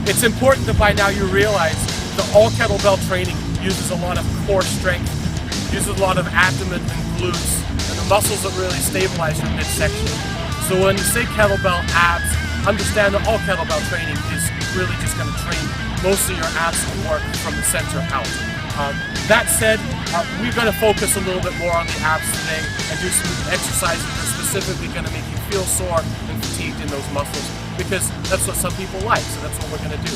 It's important that by now you realize that all kettlebell training uses a lot of core strength, uses a lot of abdomen and glutes, and the muscles that really stabilize your midsection. So when you say kettlebell abs, understand that all kettlebell training is really just going to train most of your abs to work from the center out. That said, we're going to focus a little bit more on the abs today and do some exercises that are specifically going to make you feel sore and fatigued in those muscles, because that's what some people like, so that's what we're going to do.